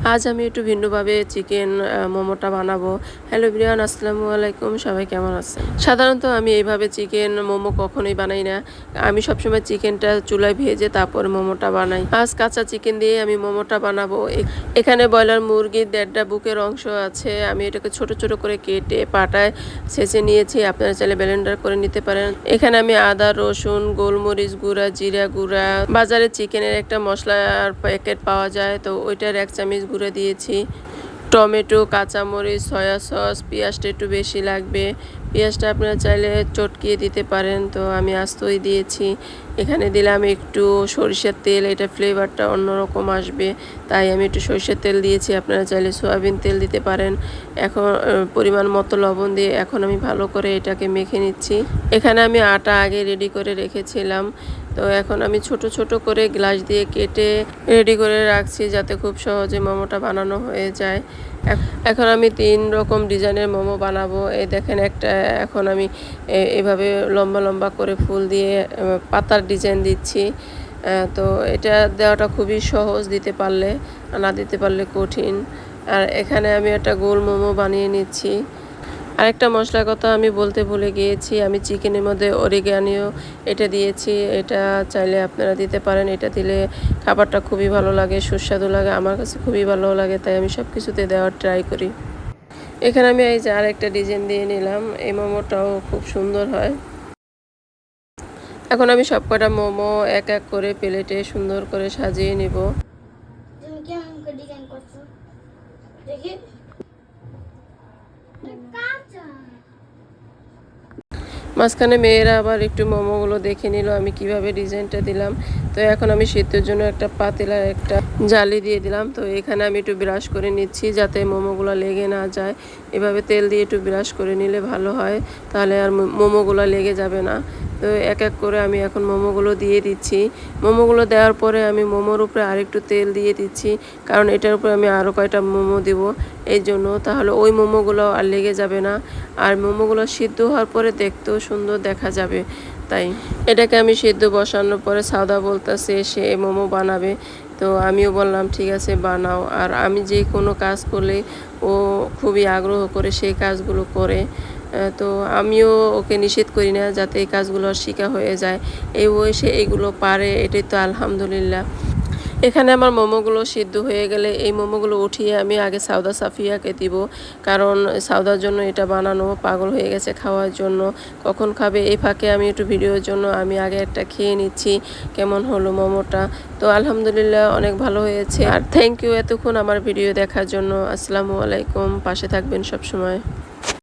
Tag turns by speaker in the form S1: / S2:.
S1: আজ আমি একটু ভিন্নভাবে চিকেন মোমোটা বানাবো। হ্যালো এভরিওয়ান, আসসালামু আলাইকুম। সবাই কেমন আছেন? সাধারণত আমি এইভাবে চিকেন মোমো কখনোই বানাই না। আমি সবসময় চিকেনটা চুলায় ভেজে তারপরে মোমোটা বানাই। আজ কাঁচা চিকেন দিয়ে আমি মোমোটা বানাবো। এখানে ব্রয়লার মুরগির ১.৫টা বুকের অংশ আছে। আমি এটাকে ছোট ছোট করে কেটে পাটায় ছেঁচে নিয়েছি। আপনারা চাইলে ব্লেন্ডার করে নিতে পারেন। এখানে আমি আদা, রসুন, গোলমরিচ গুঁড়া, জিরা গুঁড়া, বাজারে চিকেনের একটা মশলার প্যাকেট পাওয়া যায়, তো ওইটার ১ চামচ গুঁড়া দিয়েছি। টমেটো, কাঁচামরিচ, সয়া সস, পেঁয়াজটা একটু বেশি লাগবে। পেঁয়াজটা আপনারা চাইলে চটকিয়ে দিতে পারেন, তো আমি আস্তই দিয়েছি। এখানে দিলাম একটু সরিষার তেল, এটা ফ্লেভারটা অন্যরকম আসবে, তাই আমি একটু সরিষার তেল দিয়েছি। আপনারা চাইলে সয়াবিন তেল দিতে পারেন। এখন পরিমাণ মতো লবণ দিয়ে এখন আমি ভালো করে এটাকে মেখে নিচ্ছি। এখানে আমি আটা আগে রেডি করে রেখেছিলাম, তো এখন আমি ছোট ছোট করে গ্লাস দিয়ে কেটে রেডি করে রাখছি, যাতে খুব সহজে মোমোটা বানানো হয়ে যায়। এখন আমি ৩ রকম ডিজাইনের মোমো বানাবো। এই দেখেন একটা, এখন আমি এভাবে লম্বা লম্বা করে ফুল দিয়ে পাতার ডিজাইন দিচ্ছি। তো এটা দেওয়াটা খুবই সহজ, দিতে পারলে, না দিতে পারলে কঠিন। আর এখানে আমি একটা গোল মোমো বানিয়ে নিচ্ছি। আরেকটা মশলার কথা আমি বলতে ভুলে গিয়েছি, আমি চিকেনের মধ্যে অরিগ্যানো এটা দিয়েছি। এটা চাইলে আপনারা দিতে পারেন। এটা দিলে খাবারটা খুবই ভালো লাগে, সুস্বাদু লাগে। আমার কাছে খুবই ভালো লাগে, তাই আমি সব কিছুতে দেওয়ার ট্রাই করি। এখানে আমি এই যে আরেকটা ডিজাইন দিয়ে নিলাম। এই মোমোটাও খুব সুন্দর হয়। এখন আমি সবকটা মোমো এক এক করে প্লেটে সুন্দর করে সাজিয়ে নিব।
S2: তুমি কেমন করে ডিজাইন করছো দেখি। কাঁচা
S1: মাঝখানে মেয়েরা আবার একটু মোমোগুলো দেখে নিল আমি কিভাবে ডিজাইনটা দিলাম। তো এখন আমি সিদ্ধের জন্য একটা পাতিলা একটা জালি দিয়ে দিলাম। তো এখানে আমি একটু ব্রাশ করে নিচ্ছি, যাতে মোমোগুলো লেগে না যায়। এভাবে তেল দিয়ে একটু ব্রাশ করে নিলে ভালো হয়, তাহলে আর মোমোগুলো লেগে যাবে না। তো এক এক করে আমি এখন মোমোগুলো দিয়ে দিচ্ছি। মোমোগুলো দেওয়ার পরে আমি মোমোর উপরে আরেকটু তেল দিয়ে দিচ্ছি, কারণ এটার উপরে আমি আরও কয়টা মোমো দিব এই জন্য, তাহলে ওই মোমোগুলো আর লেগে যাবে না। আর মোমোগুলো সিদ্ধ হওয়ার পরে দেখতেও সুন্দর দেখা যাবে। তাই এটাকে আমি সিদ্ধ বসানোর পরে সাউদা বলতেছে সে মোমো বানাবে, তো আমিও বললাম ঠিক আছে বানাও। আর আমি যে কোনো কাজ করলে ও খুবই আগ্রহ করে সেই কাজগুলো করে, তো আমিও ওকে নিষেধ করি না, যাতে এই কাজগুলো শেখা হয়ে যায়। এই বয়সে এইগুলো পারে, এটাই তো আলহামদুলিল্লাহ। এখানে আমার মোমোগুলো সিদ্ধ হয়ে গেলে এই মোমোগুলো উঠিয়ে আমি আগে সাউদা সাফিয়াকে দিব, কারণ সাউদার জন্য এটা বানানো, পাগল হয়ে গেছে খাওয়ার জন্য। কখন খাবে এই ফাঁকে আমি একটু ভিডিওর জন্য আমি আগে একটা খেয়ে নিচ্ছি কেমন হলো মোমোটা। তো আলহামদুলিল্লাহ অনেক ভালো হয়েছে। আর থ্যাংক ইউ এতক্ষণ আমার ভিডিও দেখার জন্য। আসসালামু আলাইকুম। পাশে থাকবেন সব সময়।